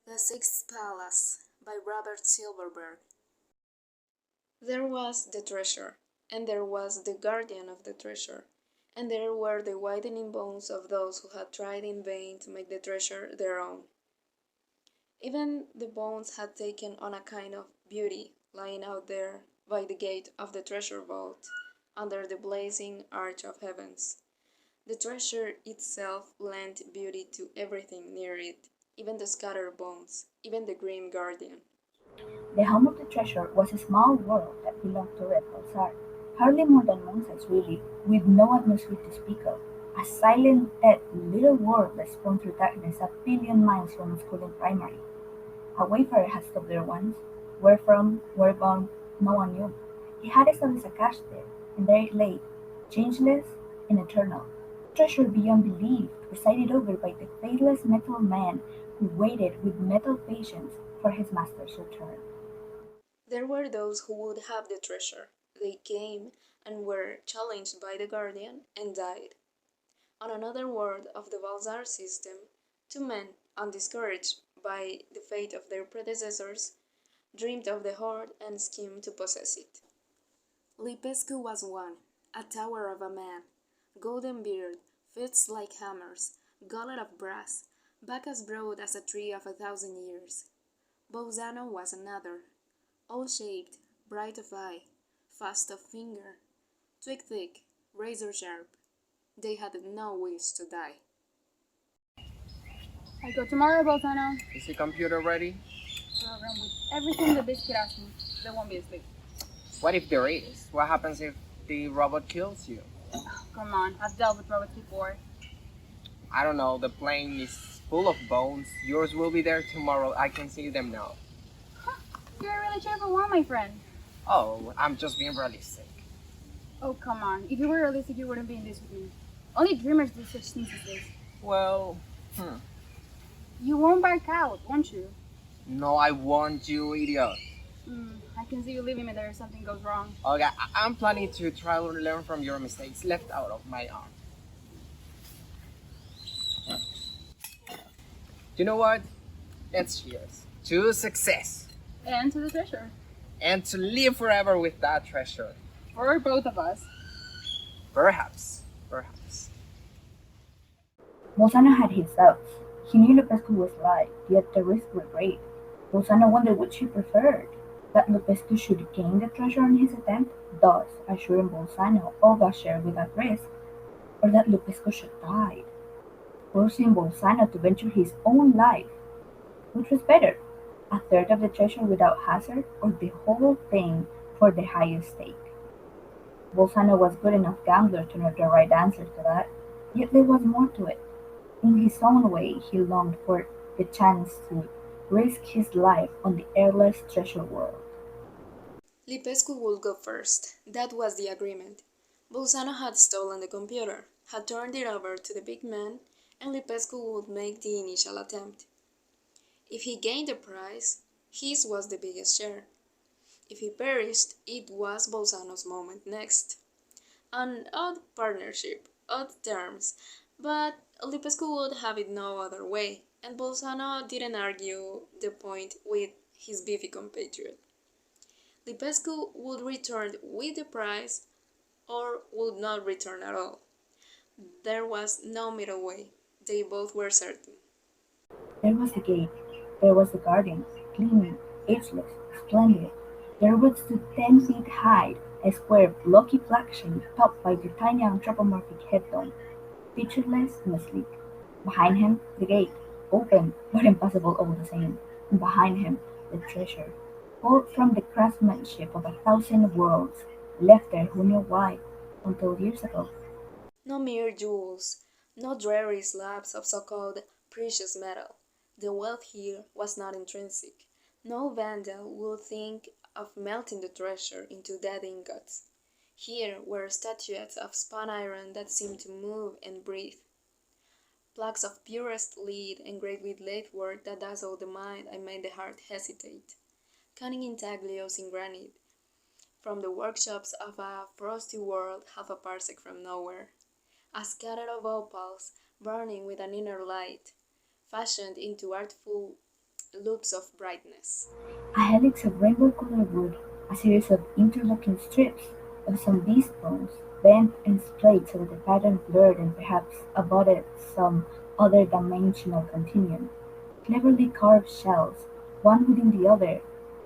The Sixth Palace by Robert Silverberg. There was the treasure, and there was the guardian of the treasure, and there were the widening bones of those who had tried in vain to make the treasure their own. Even the bones had taken on a kind of beauty, lying out there by the gate of the treasure vault, under the blazing arch of heavens. The treasure itself lent beauty to everything near it, even the scattered bones, even the grim guardian. The home of the treasure was a small world that belonged to Red Pulsar, hardly more than moon-size really, with no atmosphere to speak of. A silent, dead little world that spun through darkness a billion miles from school and primary. A wayfarer had stopped there once. Where from, where bound, no one knew. He had established a cache there, and there it lay, changeless and eternal. Treasure beyond belief, presided over by the faithless metal man who waited with metal patience for his master's return. There were those who would have the treasure. They came and were challenged by the guardian and died. On another world of the Balzar system, two men, undiscouraged by the fate of their predecessors, dreamed of the hoard and schemed to possess it. Lipescu was one, a tower of a man, golden beard, fists like hammers, gullet of brass, back as broad as a tree of 1,000 years. Bolzano was another, all-shaped, bright of eye, fast of finger, twig-thick, razor-sharp. They had no wish to die. I go tomorrow, Bolzano. Is the computer ready? Program with everything the biscuit asks me. There won't be a sleep. What if there is? What happens if the robot kills you? Come on, I've dealt with robots before. I don't know, the plane is full of bones. Yours will be there tomorrow. I can see them now. You're a really cheerful one, my friend. Oh, I'm just being realistic. Oh, come on. If you were realistic, you wouldn't be in this with me. Only dreamers do such things as this. Well, You won't back out, won't you? no, I want you, idiot. I can see you leaving me there if something goes wrong. Okay, I'm planning to try to learn from your mistakes left out of my arm. You know what? Let's cheers to success And to the treasure. and to live forever with that treasure. For both of us. Perhaps, perhaps. Bolzano had his doubts. He knew Lupescu was right, yet the risks were great. Bolzano wondered which he preferred, that Lupescu should gain the treasure in his attempt, thus assuring Bolzano of a share without risk, or that Lupescu should die, forcing Bolzano to venture his own life. Which was better, a third of the treasure without hazard, or the whole thing for the highest stake? Bolzano was good enough gambler to know the right answer to that, yet there was more to it. In his own way, he longed for the chance to risk his life on the airless treasure world. Lipescu would go first. That was the agreement. Bolzano had stolen the computer, had turned it over to the big man, and Lipescu would make the initial attempt. If he gained the prize, his was the biggest share. If he perished, it was Bolzano's moment next. An odd partnership, odd terms, but Lipescu would have it no other way, and Bolzano didn't argue the point with his beefy compatriot. Lipescu would return with the prize or would not return at all. There was no middle way. They both were certain. There was the gate, there was the garden, gleaming, ageless, splendid. There would stood 10 feet high, a square, blocky black shape topped by the tiny anthropomorphic head dome, featureless and sleek. Behind him, the gate, open but impassable all the same, and behind him, the treasure, pulled from the craftsmanship of 1,000 worlds, left there who knew why, until years ago. No mere jewels, no dreary slabs of so-called precious metal. The wealth here was not intrinsic. No vandal would think of melting the treasure into dead ingots. Here were statuettes of spun iron that seemed to move and breathe. Plaques of purest lead engraved with late work that dazzled the mind and made the heart hesitate. Cunning intaglios in granite, from the workshops of a frosty world half a parsec from nowhere. A scatter of opals, burning with an inner light, fashioned into artful loops of brightness. A helix of rainbow-colored wood, a series of interlocking strips of some beast bones, bent and splayed so that the pattern blurred and perhaps abutted some other dimensional continuum. Cleverly carved shells, one within the other,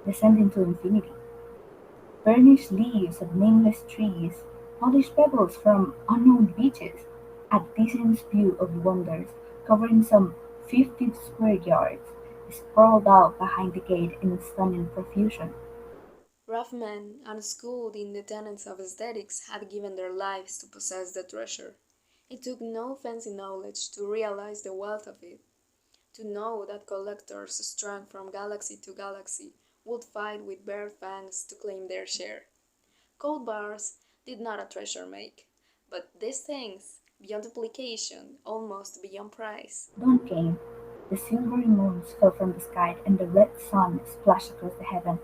descending to infinity. Burnished leaves of nameless trees, polished pebbles from unknown beaches, a decent view of wonders, covering some 50 square yards, sprawled out behind the gate in stunning profusion. Rough men, unschooled in the tenets of aesthetics, had given their lives to possess the treasure. It took no fancy knowledge to realize the wealth of it, to know that collectors strung from galaxy to galaxy would fight with bare fangs to claim their share. Cold bars did not a treasure make, but these things, beyond duplication, almost beyond price. Dawn came. The silvery moons fell from the sky and the red sun splashed across the heaven.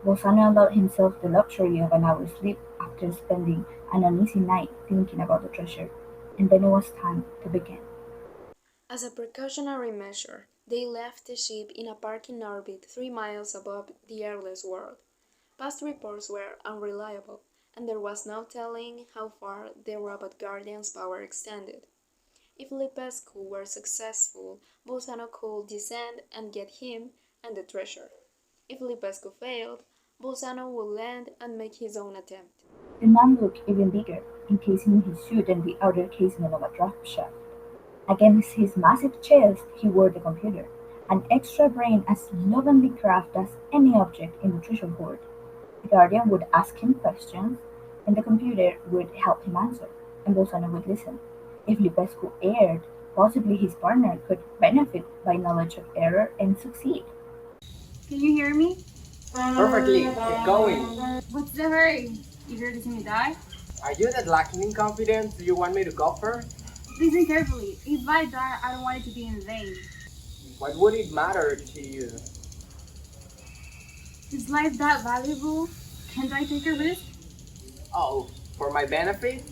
Bolzano allowed himself the luxury of an hour's sleep after spending an uneasy night thinking about the treasure, and then it was time to begin. As a precautionary measure, they left the ship in a parking orbit 3 miles above the airless world. Past reports were unreliable, and there was no telling how far the robot guardian's power extended. If Lipescu were successful, Bolzano could descend and get him and the treasure. If Lipescu failed, Bolzano would land and make his own attempt. The man looked even bigger, encased in his suit and the outer casement of a draft shaft. Against his massive chest he wore the computer, an extra brain as slovenly craft as any object in the treasure hoard. The Guardian would ask him questions, and the computer would help him answer, and Bolzano would listen. If Lipescu erred, possibly his partner could benefit by knowledge of error and succeed. Can you hear me? Perfectly, keep going. What's the hurry? You here to see me die? Are you that lacking in confidence? Do you want me to go first? Listen carefully. If I die, I don't want it to be in vain. What would it matter to you? Is life that valuable? Can't I take a risk? Oh, for my benefit?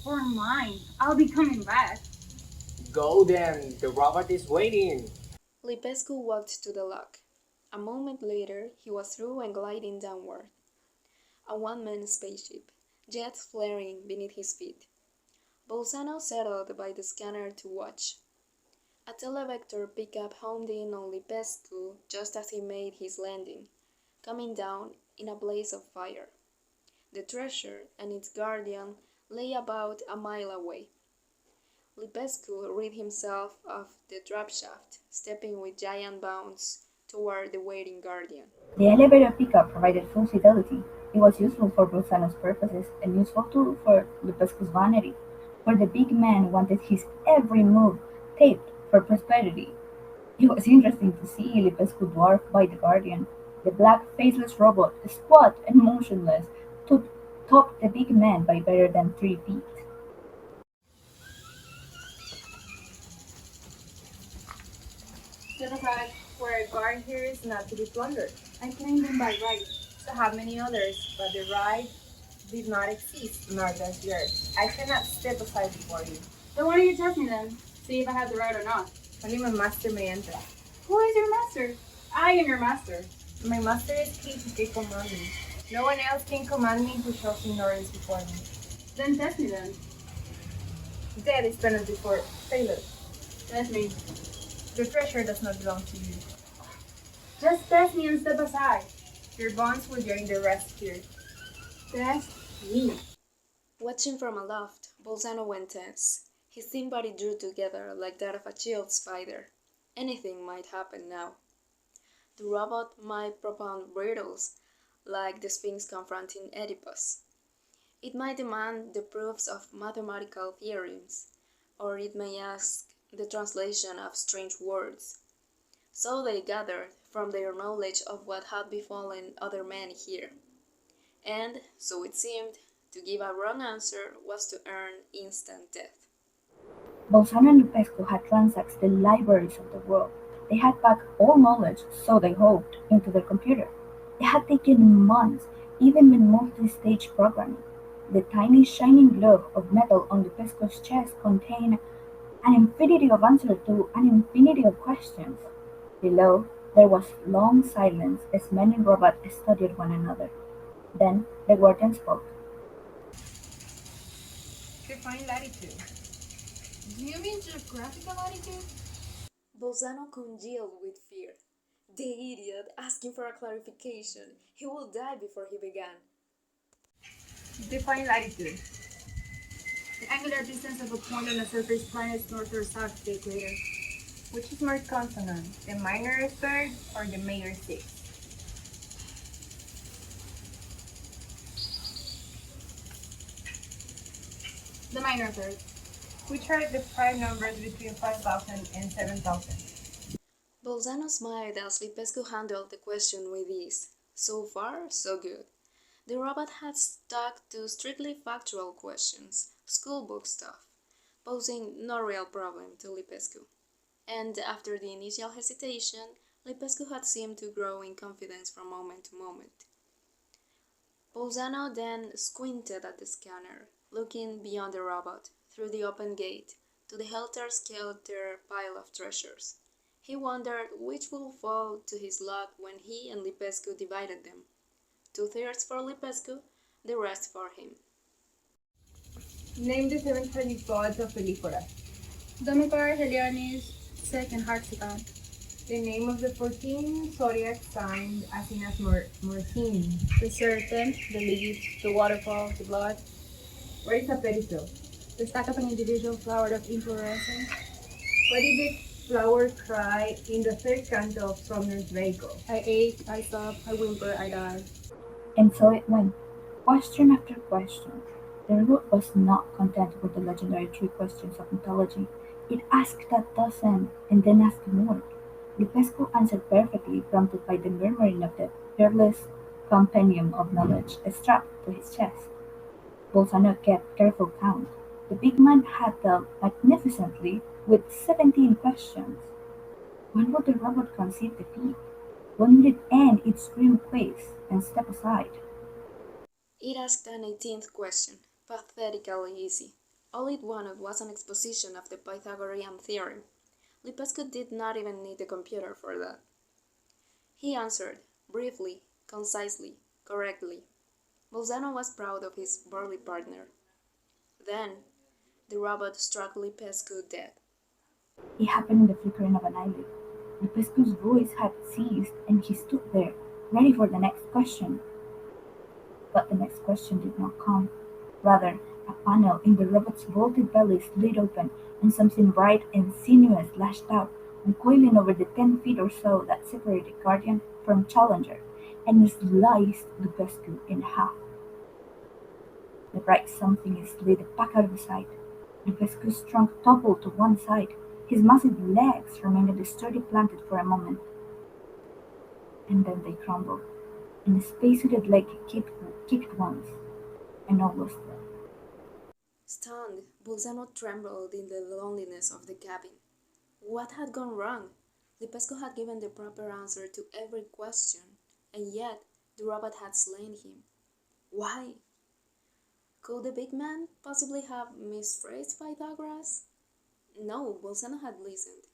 For mine. I'll be coming back. Go then, the robot is waiting. Lipescu walked to the lock. A moment later, he was through and gliding downward. A one-man spaceship, jets flaring beneath his feet. Bolzano settled by the scanner to watch. A televector pickup homed in on Lipescu just as he made his landing, coming down in a blaze of fire. The treasure and its guardian lay about a mile away. Lipescu rid himself of the drop-shaft, stepping with giant bounds toward the waiting guardian. The elevator pickup provided full fidelity. It was useful for Bolzano's purposes and useful too for Lupescu's vanity, for the big man wanted his every move taped for prosperity. It was interesting to see Lipescu dwarfed by the Guardian. The black, faceless robot, squat and motionless, topped the big man by better than 3 feet. Silverberg, where a guard here is not to be plundered. I claim them by right. So have many others, but the right did not exist, nor does yours. I cannot step aside before you. Then why don't you test me then? See if I have the right or not. Only my master may enter. Who is your master? I am your master. My master is he who can command me. No one else can command me who shows ignorance before me. Then test me then. Death is penalty for failure. Test me. The treasure does not belong to you. Just test me and step aside. Your bonds will join the rest here. Test me. Watching from aloft, Bolzano went tense. His thin body drew together like that of a chilled spider. Anything might happen now. The robot might propound riddles, like the Sphinx confronting Oedipus. It might demand the proofs of mathematical theorems, or it may ask the translation of strange words. So they gathered from their knowledge of what had befallen other men here. And, so it seemed, to give a wrong answer was to earn instant death. Bolzano and Lupescu had ransacked the libraries of the world. They had packed all knowledge, so they hoped, into their computer. It had taken months, even with multi-stage programming. The tiny shining globe of metal on Lupescu's chest contained an infinity of answers to an infinity of questions. Below, there was long silence as men and robots studied one another. Then the warden spoke. Define latitude. Do you mean geographical latitude? Bolzano congealed with fear. The idiot asking for a clarification. He would die before he began. Define latitude. The angular distance of a point on a surface planet's north or south of the equator. Which is more consonant, the minor third or the major sixth? The minor third. Which are the prime numbers between 5,000 and 7,000? Bolzano smiled as Lipescu handled the question with ease. So far, so good. The robot had stuck to strictly factual questions, schoolbook stuff, posing no real problem to Lipescu. And after the initial hesitation, Lipescu had seemed to grow in confidence from moment to moment. Bolzano then squinted at the scanner, looking beyond the robot, through the open gate, to the helter-skelter pile of treasures. He wondered which would fall to his lot when he and Lipescu divided them. 2/3 for Lipescu, the rest for him. Name the 7 tragic gods of Pelícora. Domipar, Helianis, Set, and Harxitan. The name of the 14 zodiac signs as in as Mortine. The serpent, the leaf, the waterfall, the blood. Where is a periphyll? The stack of an individual flower of inflorescence. What did the flower cry in the third canto of Sumner's Vehicle? I ache, I sob, I whimper, I die. And so it went, question after question. The robot was not content with the legendary three questions of mythology. It asked a dozen, and then asked more. Lupescu answered perfectly, prompted by the murmuring of the peerless compendium of knowledge strapped to his chest. Bolzano kept careful count. The big man had dealt magnificently with 17 questions. When would the robot concede defeat? When would it end its grim quest and step aside? It asked an 18th question, pathetically easy. All it wanted was an exposition of the Pythagorean theorem. Lipescu did not even need the computer for that. He answered, briefly, concisely, correctly. Bolzano was proud of his burly partner. Then, the robot struck Lipescu dead. It happened in the flickering of an eyelid. Lupescu's voice had ceased, and he stood there, ready for the next question. But the next question did not come. Rather, a panel in the robot's vaulted belly slid open, and something bright and sinuous lashed out, uncoiling over the 10 feet or so that separated Guardian from Challenger, and sliced Lupescu in half. The bright something slid back out of sight. Lupescu's trunk toppled to one side. His massive legs remained sturdy planted for a moment, and then they crumbled, and the space-suited leg kicked once, and all was still. Stunned, Bolzano trembled in the loneliness of the cabin. What had gone wrong? Lipescu had given the proper answer to every question, and yet the robot had slain him. Why? Could the big man possibly have misphrased Pythagoras? No, Bolzano had listened.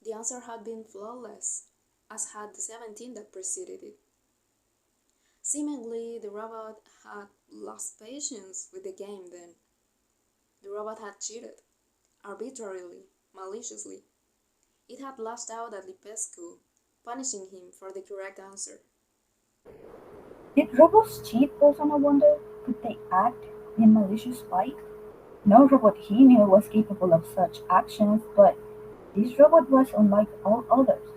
The answer had been flawless, as had the 17 that preceded it. Seemingly, the robot had lost patience with the game then. The robot had cheated, arbitrarily, maliciously. It had lashed out at Lipescu, punishing him for the correct answer. Did robots cheat, Bolzano wondered? Could they act in malicious spite? No robot he knew was capable of such actions, but this robot was unlike all others.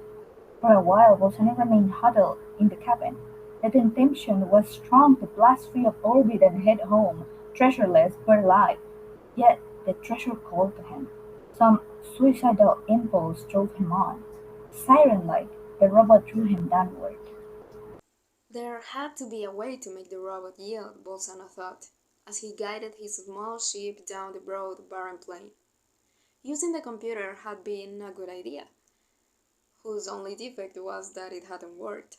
For a while Bolzano remained huddled in the cabin. The temptation was strong to blast free of orbit and head home, treasureless but alive. Yet the treasure called to him. Some suicidal impulse drove him on. Siren-like, the robot drew him downward. There had to be a way to make the robot yield, Bolzano thought, as he guided his small ship down the broad, barren plain. Using the computer had been a good idea, whose only defect was that it hadn't worked.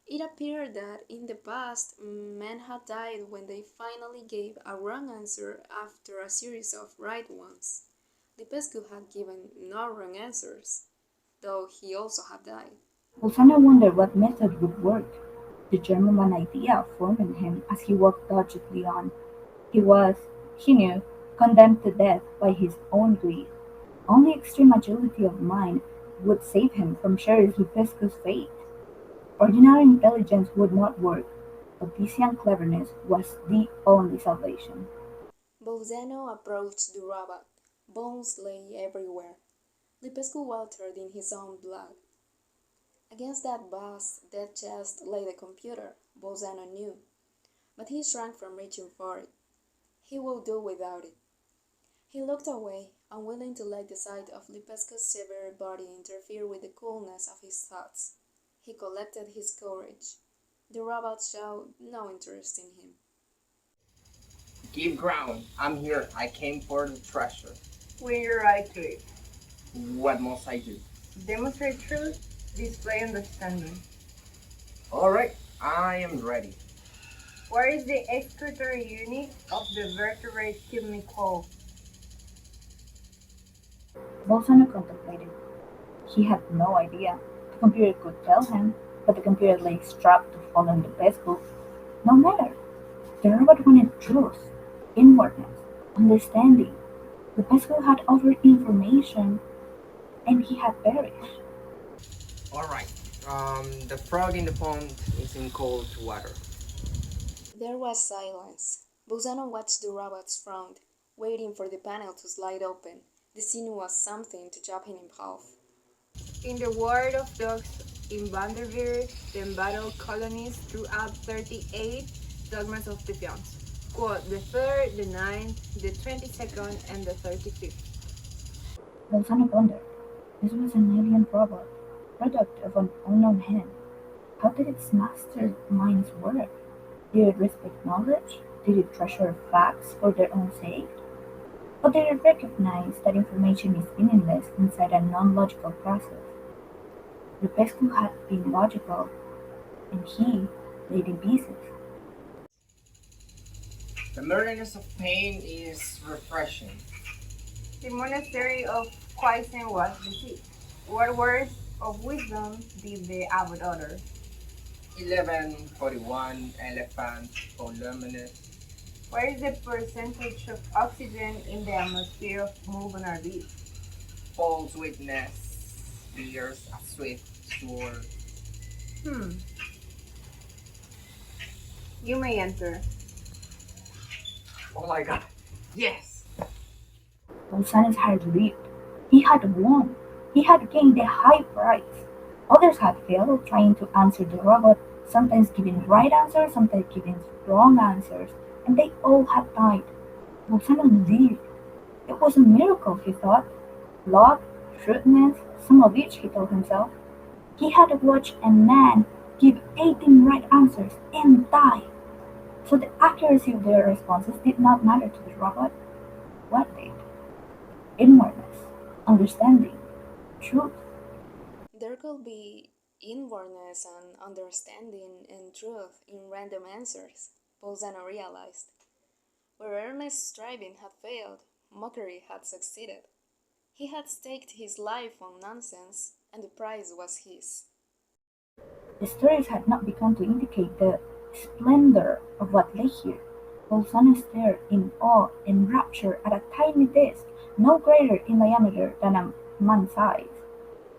It appeared that in the past, men had died when they finally gave a wrong answer after a series of right ones. Lipescu had given no wrong answers. though he also had died. Bolzano wondered what method would work. The German idea formed in him as he walked doggedly on. He was, he knew, condemned to death by his own greed. Only extreme agility of mind would save him from sharing Lupescu's fate. Ordinary intelligence would not work, Odyssean cleverness was the only salvation. Bolzano approached the robot. Bones lay everywhere. Lipescu watered in his own blood. Against that vast, dead chest lay the computer, Bolzano knew, but he shrank from reaching for it. He would do without it. He looked away, unwilling to let the sight of Lipescu's severed body interfere with the coolness of his thoughts. He collected his courage. The robot showed no interest in him. Keep ground. I'm here. I came for the treasure. When you're right to it. What must I do? Demonstrate truth, display understanding. All right, I am ready. What is the excretory unit of the vertebrate kidney called? Bolzano contemplated. He had no idea. The computer could tell him, but the computer lay strapped to fallen Lupescu. No matter. The robot wanted truth, inwardness, understanding. Lupescu had offered information, and he had perished. All right. The frog in the pond is in cold water. There was silence. Bolzano watched the robot's front, waiting for the panel to slide open. The scene was something to chop him in half. In the ward of dogs in Vanderveer, the embattled colonies threw out 38 dogmas of defiance. Quote, the 3rd, the 9th, the 22nd, and the 35th. Bolzano pondered. This was an alien robot, product of an unknown hand. How did its master minds work? Did it respect knowledge? Did it treasure facts for their own sake? Or did it recognize that information is meaningless inside a non-logical process? Lupescu had been logical, and he laid in pieces. The murkiness of pain is refreshing. The monastery of Quaisen was deceived. What words of wisdom did the abbot utter? 1141 elephant voluminous. What is the percentage of oxygen in the atmosphere of moving orbit? False witness bears a swift sword. You may enter. Oh my god. Yes! Bolzano's heart leaped. He had won. He had gained a high prize. Others had failed trying to answer the robot, sometimes giving right answers, sometimes giving wrong answers, and they all had died. Bolzano lived. It was a miracle, he thought. Luck, shrewdness, some of each, he told himself. He had watched a man give 18 right answers and die. So the accuracy of their responses did not matter to the robot. What did? Inwardness, understanding, truth. There could be inwardness and understanding and truth in random answers, Bolzano realized. Where earnest striving had failed, mockery had succeeded. He had staked his life on nonsense, and the prize was his. The stories had not begun to indicate the splendor of what lay here. Bolzano stared in awe and rapture at a tiny disk, no greater in diameter than a man's size,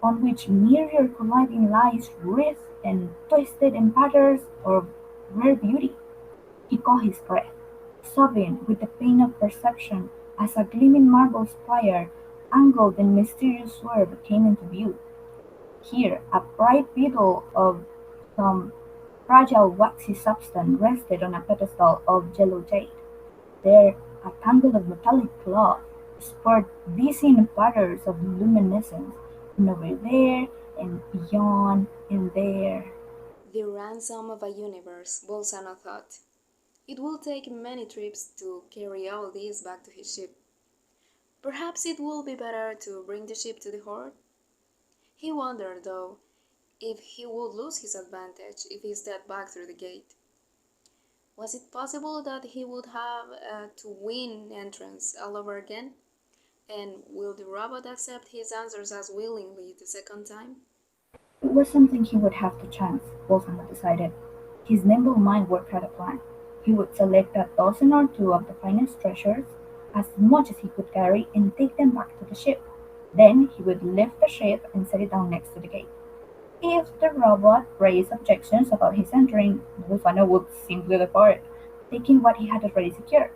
on which myriad colliding lights writhed and twisted in patterns of rare beauty. He caught his breath, sobbing with the pain of perception as a gleaming marble spire, angled and mysterious swerve came into view. Here a bright beetle of some fragile waxy substance rested on a pedestal of yellow jade. There a tangle of metallic cloth spurred dizzying patterns of luminescence, and over there and beyond and there. The ransom of a universe, Bolzano thought. It will take many trips to carry all this back to his ship. Perhaps it would be better to bring the ship to the Horde? He wondered, though, if he would lose his advantage if he stepped back through the gate. Was it possible that he would have to win entrance all over again? And will the robot accept his answers as willingly the second time? It was something he would have to chance, Bolsonaro decided. His nimble mind worked out a plan. He would select a dozen or two of the finest treasures, as much as he could carry, and take them back to the ship. Then he would lift the ship and set it down next to the gate. If the robot raised objections about his entering, Bolsonaro would simply depart, taking what he had already secured.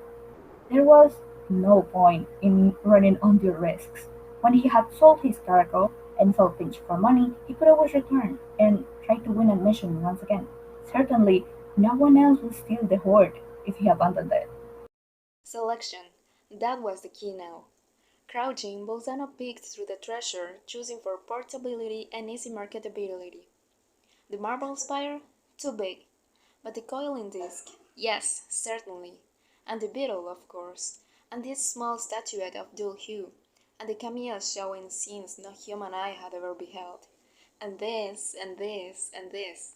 There was no point in running undue risks. When he had sold his cargo and felt pinched for money, he could always return and try to win admission once again. Certainly, no one else would steal the hoard if he abandoned it. Selection. That was the key now. Crouching, Bolzano peeked through the treasure, choosing for portability and easy marketability. The marble spire? Too big. But the coiling disc? Yes, certainly. And the beetle, of course. And this small statuette of dull hue. And the cameos showing scenes no human eye had ever beheld. And this, and this, and this.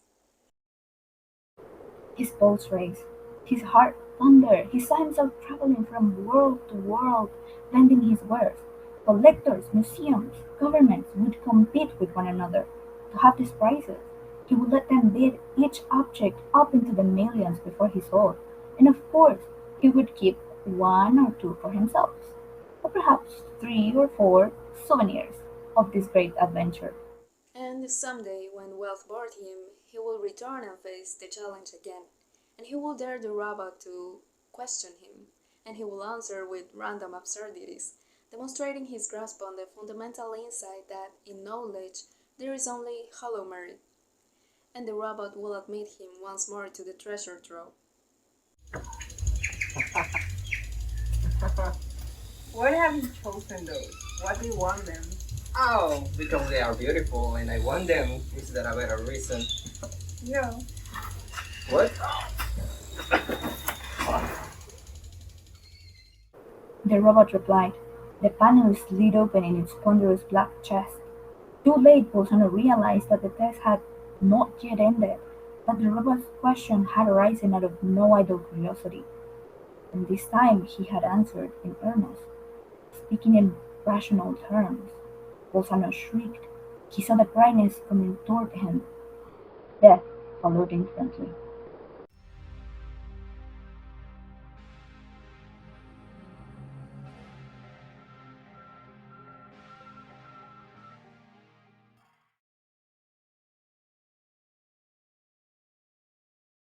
His pulse raced, his heart thundered. He saw himself traveling from world to world, lending his wares. Collectors, museums, governments would compete with one another to have these prizes. He would let them bid each object up into the millions before he sold, and of course he would keep one or two for himself, or perhaps three or four souvenirs of this great adventure. And someday, when wealth bored him, he will return and face the challenge again. And he will dare the robot to question him. And he will answer with random absurdities, demonstrating his grasp on the fundamental insight that in knowledge there is only hollow merit. And the robot will admit him once more to the treasure trove. Why have you chosen those? What do you want them? Oh, because they are beautiful and I want them. Is that a better reason? No. What? The robot replied. The panel slid open in its ponderous black chest. Too late, Bolsonaro realized that the test had not yet ended, that the robot's question had arisen out of no idle curiosity. And this time he had answered in earnest, speaking in rational terms. Bolsonaro shrieked. He saw the brightness coming toward him. Death followed instantly.